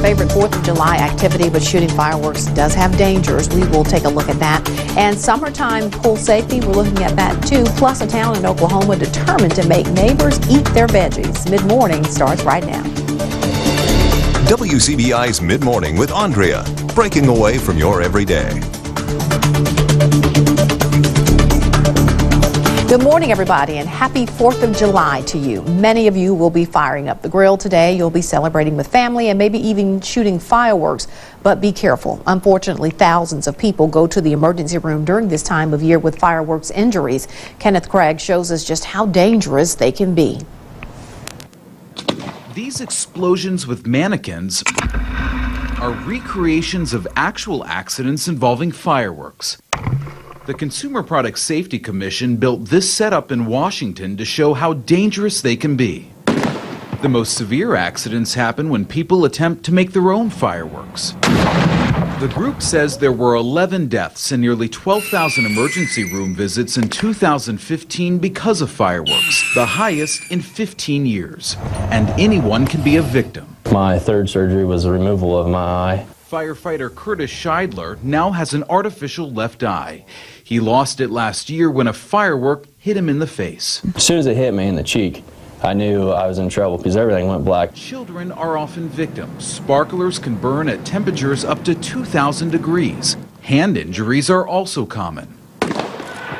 favorite 4th of July activity, but shooting fireworks does have dangers. We will take a look at that. And summertime pool safety, we're looking at that too. Plus, a town in Oklahoma determined to make neighbors eat their veggies. Mid-morning starts right now. WCBI's Mid-Morning with Aundrea, breaking away from your everyday. Good morning, everybody, and happy 4th of July to you. Many of you will be firing up the grill today. You'll be celebrating with family and maybe even shooting fireworks, but be careful. Unfortunately, thousands of people go to the emergency room during this time of year with fireworks injuries. Kenneth Craig shows us just how dangerous they can be. These explosions with mannequins are recreations of actual accidents involving fireworks. The Consumer Product Safety Commission built this setup in Washington to show how dangerous they can be. The most severe accidents happen when people attempt to make their own fireworks. The group says there were 11 deaths and nearly 12,000 emergency room visits in 2015 because of fireworks, the highest in 15 years. And anyone can be a victim. My third surgery was the removal of my eye. Firefighter Curtis Scheidler now has an artificial left eye. He lost it last year when a firework hit him in the face. As soon as it hit me in the cheek, I knew I was in trouble because everything went black. Children are often victims. Sparklers can burn at temperatures up to 2,000 degrees. Hand injuries are also common.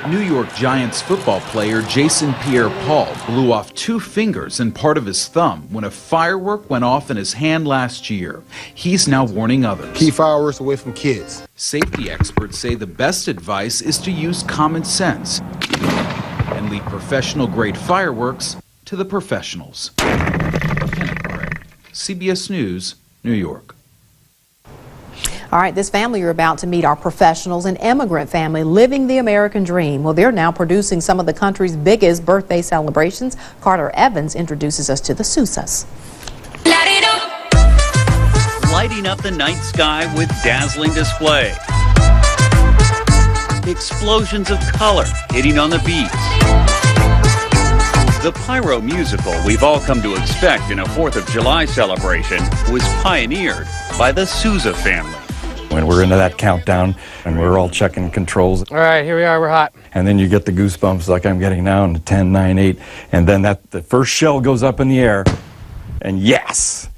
New York Giants football player Jason Pierre-Paul blew off 2 fingers and part of his thumb when a firework went off in his hand last year. He's now warning others. Keep fireworks away from kids. Safety experts say the best advice is to use common sense and leave professional-grade fireworks to the professionals. Kenneth Craig, CBS News, New York. All right, this family you're about to meet are professionals, an immigrant family living the American dream. Well, they're now producing some of the country's biggest birthday celebrations. Carter Evans introduces us to the Sousas. Lighting up the night sky with dazzling display. Explosions of color hitting on the beach. The pyro musical we've all come to expect in a 4th of July celebration was pioneered by the Sousa family. When we're into that countdown and we're all checking controls. All right, here we are, we're hot. And then you get the goosebumps like I'm getting now in the 10, 9, 8. And then the first shell goes up in the air. And yes,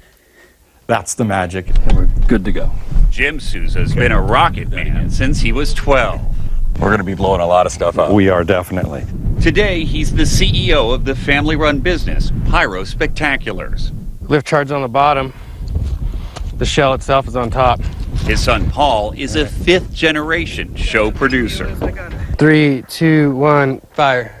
that's the magic. And we're good to go. Jim Sousa's been a rocket man since he was 12. We're going to be blowing a lot of stuff up. We are, definitely. Today, he's the CEO of the family-run business, Pyro Spectaculars. Lift charge on the bottom. The shell itself is on top. His son Paul is a 5th-generation show producer. 3, 2, 1, fire.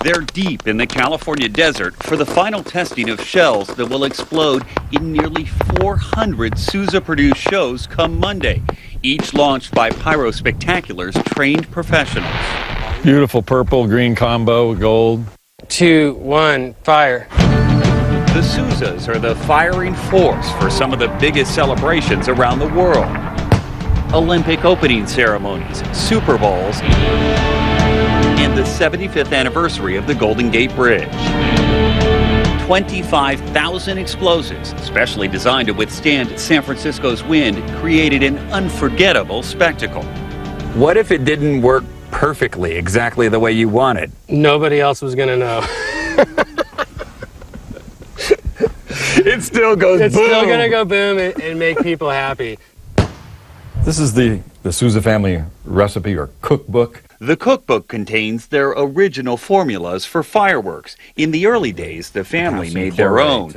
They're deep in the California desert for the final testing of shells that will explode in nearly 400 Sousa-produced shows come Monday, each launched by Pyro Spectaculars trained professionals. Beautiful purple, green combo, gold. 2, 1, fire. The Sousas are the firing force for some of the biggest celebrations around the world. Olympic opening ceremonies, Super Bowls, and the 75th anniversary of the Golden Gate Bridge. 25,000 explosives, specially designed to withstand San Francisco's wind, created an unforgettable spectacle. What if it didn't work perfectly, exactly the way you want it? Nobody else was gonna know. It still goes It's boom. still gonna go boom and make people happy. This is the Sousa family recipe or cookbook. The cookbook contains their original formulas for fireworks. In the early days, the family made their own.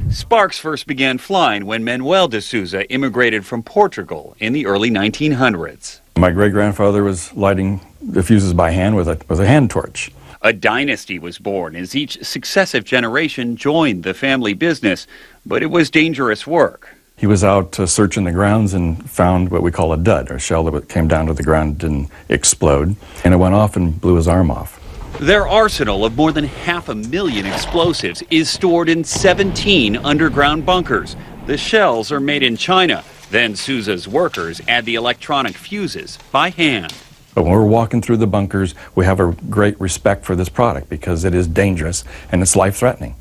Sparks first began flying when Manuel de Sousa immigrated from Portugal in the early 1900s. My great-grandfather was lighting the fuses by hand with a hand torch. A dynasty was born as each successive generation joined the family business, but it was dangerous work. He was out searching the grounds and found what we call a dud, a shell that came down to the ground, didn't explode, and it went off and blew his arm off. Their arsenal of more than 500,000 explosives is stored in 17 underground bunkers. The shells are made in China. Then Sousa's workers add the electronic fuses by hand. But when we're walking through the bunkers, we have a great respect for this product because it is dangerous and it's life-threatening.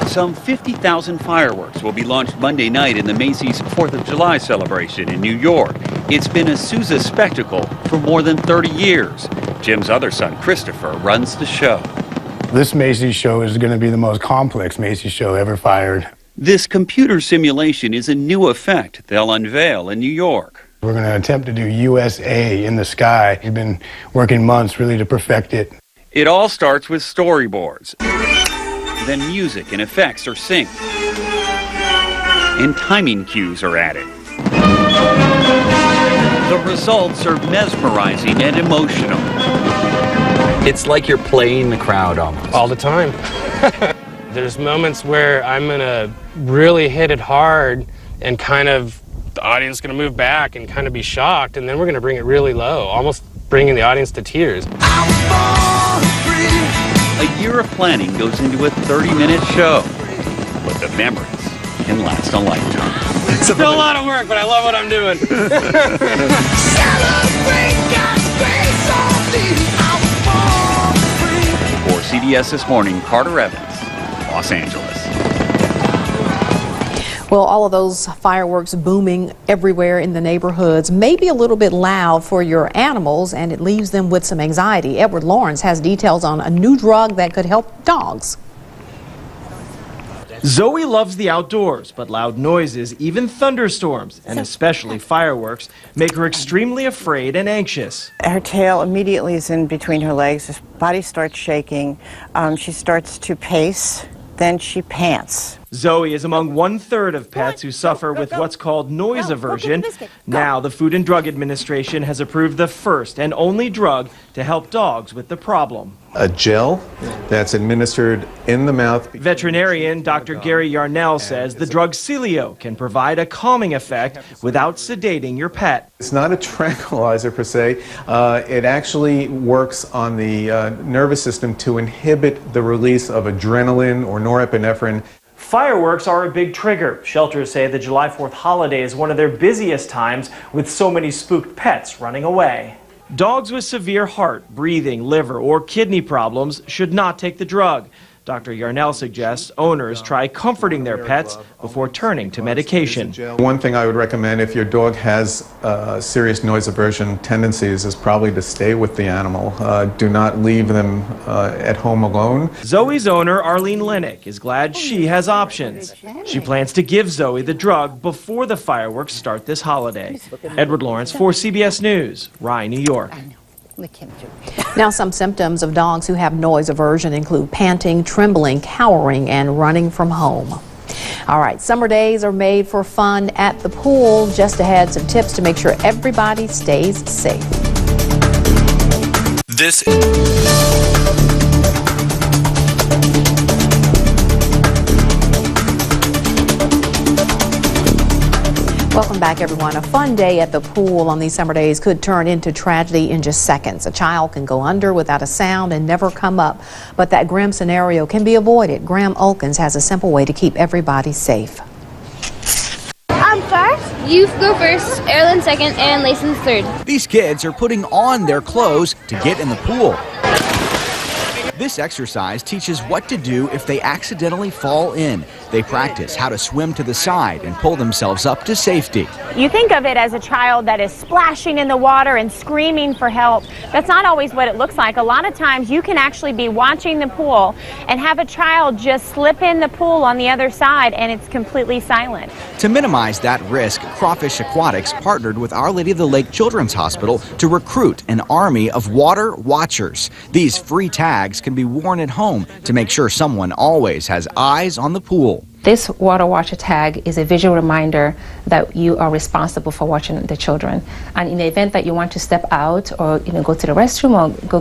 Some 50,000 fireworks will be launched Monday night in the Macy's 4th of July celebration in New York. It's been a Sousa spectacle for more than 30 years. Jim's other son, Christopher, runs the show. This Macy's show is going to be the most complex Macy's show ever fired. This computer simulation is a new effect they'll unveil in New York. We're going to attempt to do USA in the sky. We've been working months really to perfect it. It all starts with storyboards. Then music and effects are synced. And timing cues are added. The results are mesmerizing and emotional. It's like you're playing the crowd almost. All the time. There's moments where I'm gonna really hit it hard and kind of the audience is gonna move back and kind of be shocked, and then we're gonna bring it really low, almost bringing the audience to tears. A year of planning goes into a 30-minute show, but the memories can last a lifetime. It's still a lot of work, but I love what I'm doing. For CBS This Morning, Carter Evans, Los Angeles. Well, all of those fireworks booming everywhere in the neighborhoods may be a little bit loud for your animals, and it leaves them with some anxiety. Edward Lawrence has details on a new drug that could help dogs. Zoe loves the outdoors, but loud noises, even thunderstorms, and especially fireworks, make her extremely afraid and anxious. Her tail immediately is in between her legs. Her body starts shaking. She starts to pace. Then she pants. Zoe is among 1/3 of pets who suffer with what's called noise aversion. Now, the Food and Drug Administration has approved the first and only drug to help dogs with the problem. A gel that's administered in the mouth. Veterinarian Dr. Gary Yarnell says the drug Celio can provide a calming effect without sedating your pet. It's not a tranquilizer per se. It actually works on the nervous system to inhibit the release of adrenaline or norepinephrine. Fireworks are a big trigger. Shelters say the July 4th holiday is one of their busiest times with so many spooked pets running away. Dogs with severe heart, breathing, liver, or kidney problems should not take the drug. Dr. Yarnell suggests owners try comforting their pets before turning to medication. One thing I would recommend if your dog has serious noise aversion tendencies is probably to stay with the animal. Do not leave them at home alone. Zoe's owner, Arlene Lennick, is glad she has options. She plans to give Zoe the drug before the fireworks start this holiday. Edward Lawrence for CBS News, Rye, New York. Now, some symptoms of dogs who have noise aversion include panting, trembling, cowering, and running from home. All right, summer days are made for fun at the pool. Just ahead, some tips to make sure everybody stays safe. Welcome back, everyone. A fun day at the pool on these summer days could turn into tragedy in just seconds. A child can go under without a sound and never come up. But that grim scenario can be avoided. Graham Olkins has a simple way to keep everybody safe. I'm first. You go first, Erlen second, and Layson third. These kids are putting on their clothes to get in the pool. This exercise teaches what to do if they accidentally fall in. They practice how to swim to the side and pull themselves up to safety. You think of it as a child that is splashing in the water and screaming for help. That's not always what it looks like. A lot of times you can actually be watching the pool and have a child just slip in the pool on the other side and it's completely silent. To minimize that risk, Crawfish Aquatics partnered with Our Lady of the Lake Children's Hospital to recruit an army of water watchers. These free tags can be worn at home to make sure someone always has eyes on the pool. This water watcher tag is a visual reminder that you are responsible for watching the children. And in the event that you want to step out or go to the restroom or go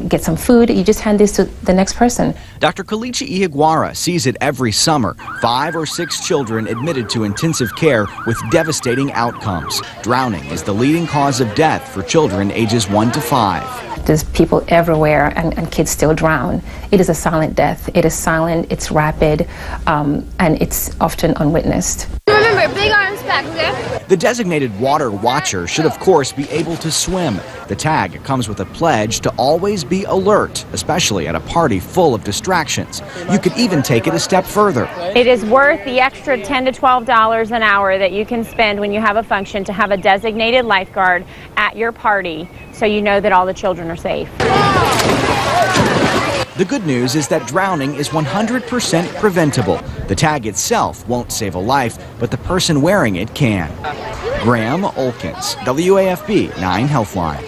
get some food, you just hand this to the next person. Dr. Kalichi Ihaguara sees it every summer. 5 or 6 children admitted to intensive care with devastating outcomes. Drowning is the leading cause of death for children ages 1 to 5. There's people everywhere and kids still drown. It is a silent death. It is silent, it's rapid, and it's often unwitnessed. Remember, big arms, back, okay? The designated water watcher should of course be able to swim. The tag comes with a pledge to always be alert, especially at a party full of distractions. You could even take it a step further. It is worth the extra $10 to $12 an hour that you can spend when you have a function to have a designated lifeguard at your party so you know that all the children are safe. The good news is that drowning is 100% preventable. The tag itself won't save a life, but the person wearing it can. Graham Olkins, WAFB 9 Healthline.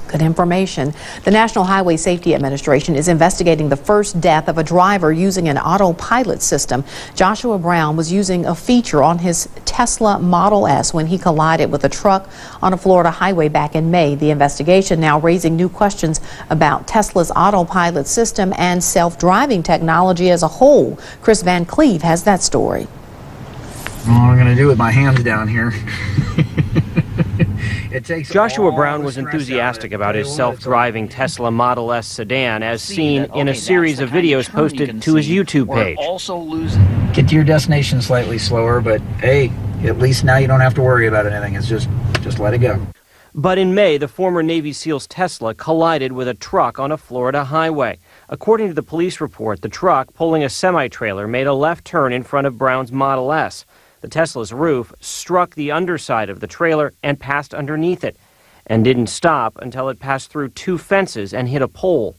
Good information. The National Highway Safety Administration is investigating the first death of a driver using an autopilot system. Joshua Brown was using a feature on his Tesla Model S when he collided with a truck on a Florida highway back in May. The investigation now raising new questions about Tesla's autopilot system and self-driving technology as a whole. Chris Van Cleve has that story. What am I going to do with my hands down here? Joshua Brown was enthusiastic about his self-driving Tesla Model S sedan as seen in a series of videos posted to his YouTube page. Get to your destination slightly slower, but hey, at least now you don't have to worry about anything. It's just let it go. But in May, the former Navy SEAL's Tesla collided with a truck on a Florida highway. According to the police report, the truck, pulling a semi-trailer, made a left turn in front of Brown's Model S. The Tesla's roof struck the underside of the trailer and passed underneath it, and didn't stop until it passed through 2 fences and hit a pole.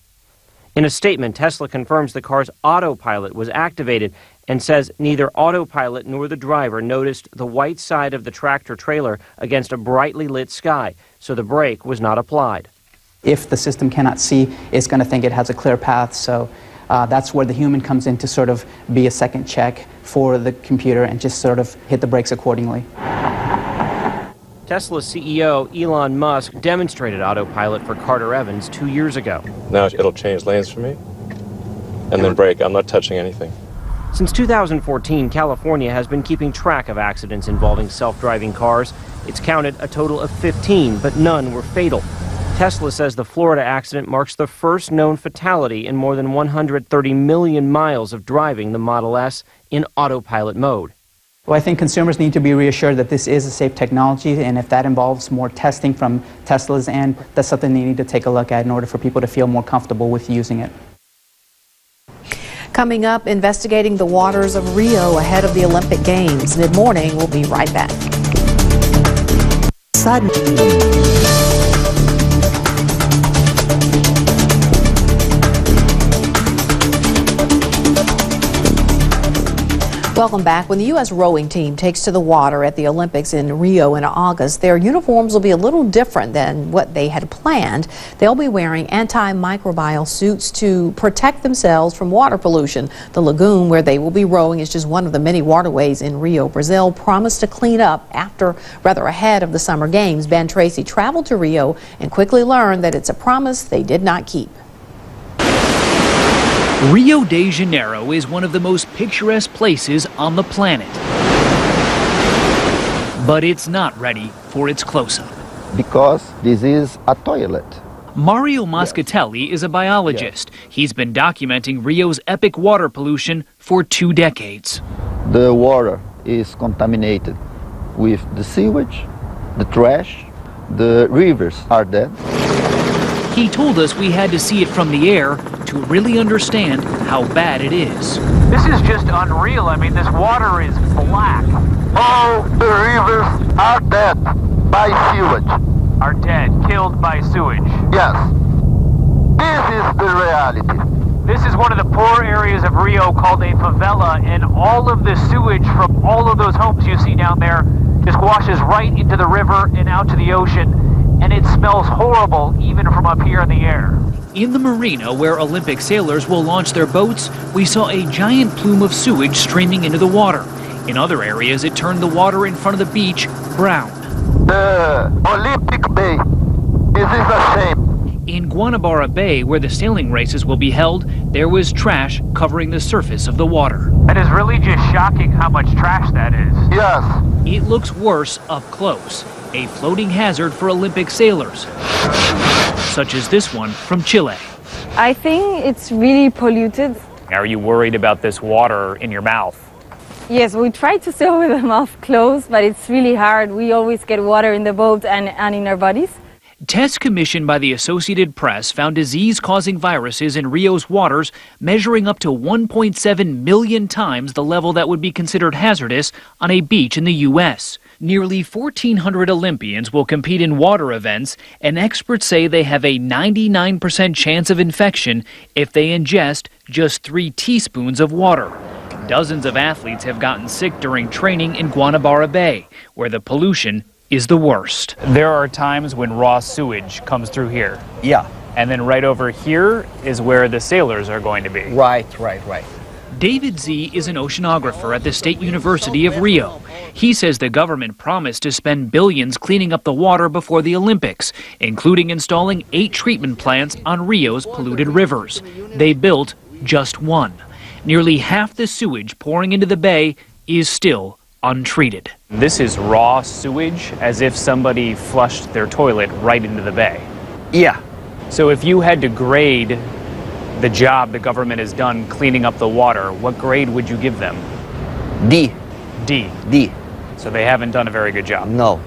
In a statement, Tesla confirms the car's autopilot was activated and says neither autopilot nor the driver noticed the white side of the tractor trailer against a brightly lit sky, so the brake was not applied. If the system cannot see, it's going to think it has a clear path, so that's where the human comes in to sort of be a second check for the computer and just sort of hit the brakes accordingly. Tesla's CEO Elon Musk demonstrated autopilot for Carter Evans 2 years ago. Now it'll change lanes for me and then brake. I'm not touching anything. Since 2014, California has been keeping track of accidents involving self-driving cars. It's counted a total of 15, but none were fatal. Tesla says the Florida accident marks the first known fatality in more than 130 million miles of driving the Model S in autopilot mode. Well, I think consumers need to be reassured that this is a safe technology, and if that involves more testing from Tesla's end, that's something they need to take a look at in order for people to feel more comfortable with using it. Coming up, investigating the waters of Rio ahead of the Olympic Games. Mid-morning, we'll be right back. Welcome back. When the U.S. rowing team takes to the water at the Olympics in Rio in August, their uniforms will be a little different than what they had planned. They'll be wearing antimicrobial suits to protect themselves from water pollution. The lagoon where they will be rowing is just one of the many waterways in Rio. Brazil promised to clean up ahead of the Summer Games. Ben Tracy traveled to Rio and quickly learned that it's a promise they did not keep. Rio de Janeiro is one of the most picturesque places on the planet. But it's not ready for its close-up. Because this is a toilet. Mario Moscatelli is a biologist. He's been documenting Rio's epic water pollution for 2 decades. The water is contaminated with the sewage, the trash, the rivers are dead. He told us we had to see it from the air to really understand how bad it is. This is just unreal. I mean, this water is black. All the rivers are dead by sewage. Are dead, killed by sewage. Yes. This is the reality. This is one of the poor areas of Rio called a favela, and all of the sewage from all of those homes you see down there just washes right into the river and out to the ocean. And it smells horrible even from up here in the air. In the marina where Olympic sailors will launch their boats, we saw a giant plume of sewage streaming into the water. In other areas, it turned the water in front of the beach brown. The Olympic Bay. This is a shame. In Guanabara Bay, where the sailing races will be held, there was trash covering the surface of the water. It is really just shocking how much trash that is. Yes. It looks worse up close. A floating hazard for Olympic sailors, such as this one from Chile. I think it's really polluted. Are you worried about this water in your mouth? Yes, we try to stay with the mouth closed, but it's really hard. We always get water in the boat and in our bodies. Tests commissioned by the Associated Press found disease-causing viruses in Rio's waters measuring up to 1.7 million times the level that would be considered hazardous on a beach in the U.S. Nearly 1,400 Olympians will compete in water events, and experts say they have a 99% chance of infection if they ingest just 3 teaspoons of water. Dozens of athletes have gotten sick during training in Guanabara Bay, where the pollution is the worst. There are times when raw sewage comes through here. Yeah. And then right over here is where the sailors are going to be. Right. David Z is an oceanographer at the State University of Rio. He says the government promised to spend billions cleaning up the water before the Olympics, including installing 8 treatment plants on Rio's polluted rivers. They built just 1. Nearly half the sewage pouring into the bay is still untreated. This is raw sewage, as if somebody flushed their toilet right into the bay. Yeah. So if you had to grade the job the government has done cleaning up the water, what grade would you give them? D. D. So they haven't done a very good job. No.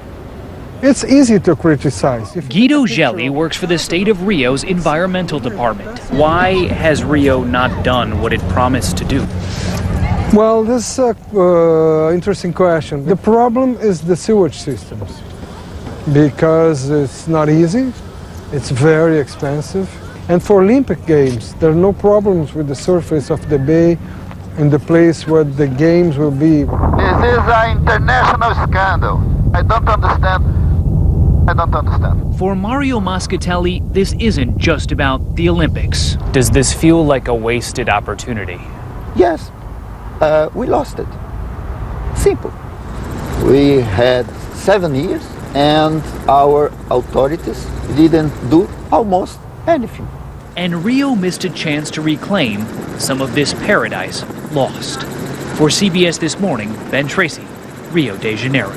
It's easy to criticize. Guido Gelli works for the state of Rio's environmental department. Why has Rio not done what it promised to do? Well, this is an interesting question. The problem is the sewage systems, because it's not easy, it's very expensive. And for Olympic Games, there are no problems with the surface of the bay and the place where the games will be. This is an international scandal. I don't understand. For Mario Moscatelli, this isn't just about the Olympics. Does this feel like a wasted opportunity? Yes. We lost it. Simple. We had 7 years and our authorities didn't do almost anything. And Rio missed a chance to reclaim some of this paradise lost. For CBS This Morning, Ben Tracy, Rio de Janeiro.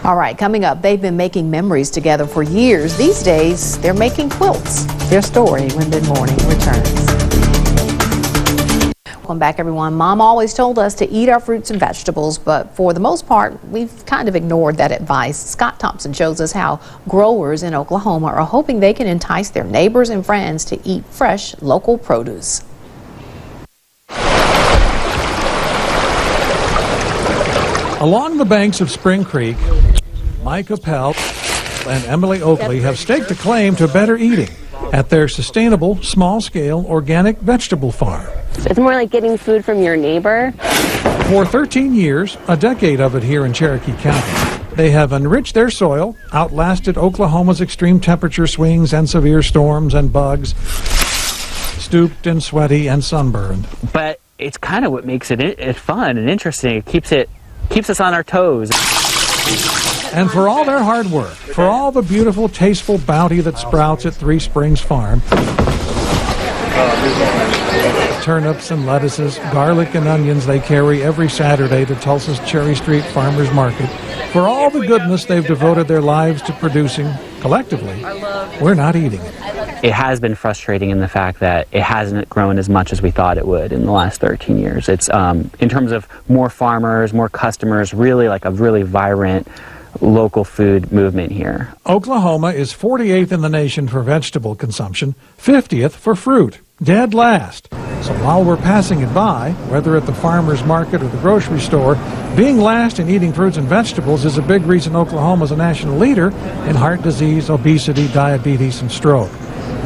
All right, coming up, they've been making memories together for years. These days, they're making quilts. Their story when Good Morning returns. Welcome back, everyone. Mom always told us to eat our fruits and vegetables, but for the most part, we've kind of ignored that advice. Scott Thompson shows us how growers in Oklahoma are hoping they can entice their neighbors and friends to eat fresh, local produce. Along the banks of Spring Creek, Mike Appel and Emily Oakley have staked a claim to better eating at their sustainable, small-scale, organic vegetable farm. It's more like getting food from your neighbor. For 13 years, a decade of it here in Cherokee County, they have enriched their soil, outlasted Oklahoma's extreme temperature swings and severe storms and bugs, stooped and sweaty and sunburned. But it's kind of what makes it fun and interesting. It keeps us on our toes. And for all their hard work, for all the beautiful, tasteful bounty that sprouts at Three Springs Farm, turnips and lettuces, garlic and onions they carry every Saturday to Tulsa's Cherry Street Farmers Market, for all the goodness they've devoted their lives to producing, collectively, we're not eating it. It has been frustrating in the fact that it hasn't grown as much as we thought it would in the last 13 years. It's, in terms of more farmers, more customers, really like a really vibrant local food movement here. Oklahoma is 48th in the nation for vegetable consumption, 50th for fruit, dead last. So while we're passing it by, whether at the farmer's market or the grocery store, being last in eating fruits and vegetables is a big reason Oklahoma's a national leader in heart disease, obesity, diabetes, and stroke.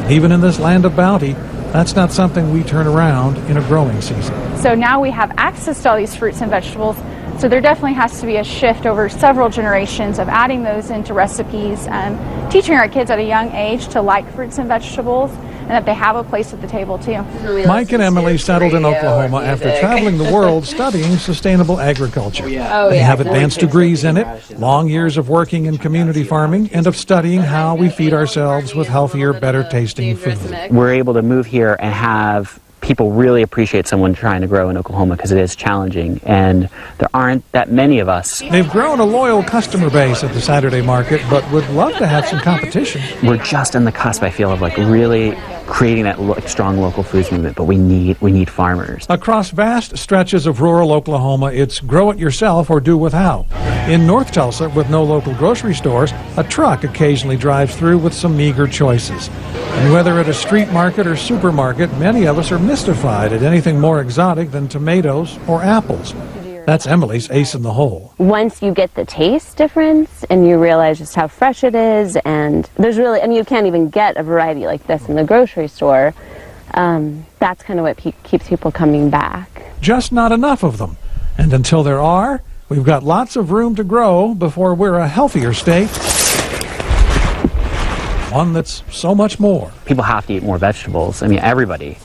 Even in this land of bounty, that's not something we turn around in a growing season. So now we have access to all these fruits and vegetables. So there definitely has to be a shift over several generations of adding those into recipes and teaching our kids at a young age to like fruits and vegetables and that they have a place at the table too. Mike and Emily settled in Oklahoma after traveling the world studying sustainable agriculture. They have advanced degrees in it, long years of working in community farming, and of studying how we feed ourselves with healthier, better tasting food. We're able to move here and have people really appreciate someone trying to grow in Oklahoma because it is challenging and there aren't that many of us. They've grown a loyal customer base at the Saturday market, but would love to have some competition. We're just on the cusp, I feel, of like really creating that strong local foods movement, but we need farmers. Across vast stretches of rural Oklahoma, it's grow it yourself or do without. In North Tulsa, with no local grocery stores, a truck occasionally drives through with some meager choices. And whether at a street market or supermarket, many of us are mystified at anything more exotic than tomatoes or apples. That's Emily's ace in the hole. Once you get the taste difference and you realize just how fresh it is, and there's really, I mean, you can't even get a variety like this in the grocery store. That's kind of what keeps people coming back. Just not enough of them. And until there are, we've got lots of room to grow before we're a healthier state. One that's so much more. People have to eat more vegetables. I mean, everybody.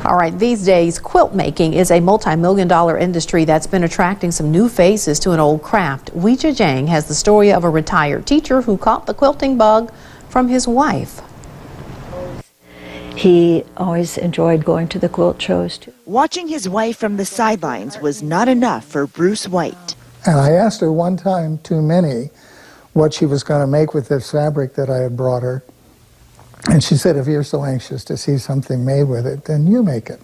All right, these days, quilt making is a multi-million-dollar industry that's been attracting some new faces to an old craft. Weijia Zhang has the story of a retired teacher who caught the quilting bug from his wife. He always enjoyed going to the quilt shows, too. Watching his wife from the sidelines was not enough for Bruce White. And I asked her one time too many what she was going to make with this fabric that I had brought her. And she said, if you're so anxious to see something made with it, then you make it.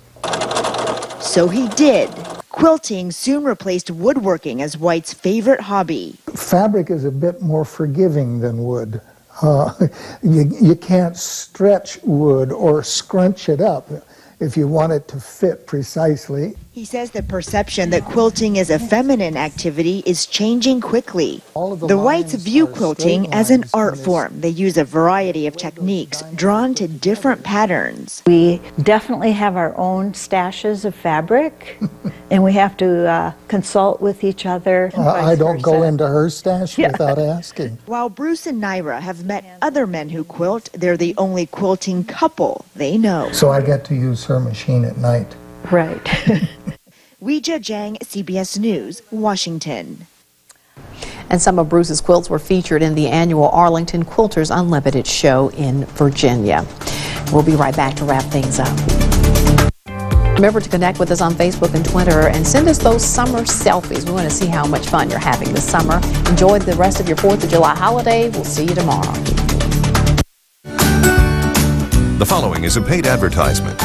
So he did. Quilting soon replaced woodworking as White's favorite hobby. Fabric is a bit more forgiving than wood. You can't stretch wood or scrunch it up if you want it to fit precisely. He says the perception that quilting is a feminine activity is changing quickly. The Whites view quilting as an art form. They use a variety of techniques drawn to different patterns. We definitely have our own stashes of fabric, and we have to consult with each other. I don't go into her stash without asking. While Bruce and Naira have met other men who quilt, they're the only quilting couple they know. So I get to use her machine at night. Right. Weijia Zhang, CBS News, Washington. And some of Bruce's quilts were featured in the annual Arlington Quilters Unlimited show in Virginia. We'll be right back to wrap things up. Remember to connect with us on Facebook and Twitter and send us those summer selfies. We want to see how much fun you're having this summer. Enjoy the rest of your 4th of July holiday. We'll see you tomorrow. The following is a paid advertisement.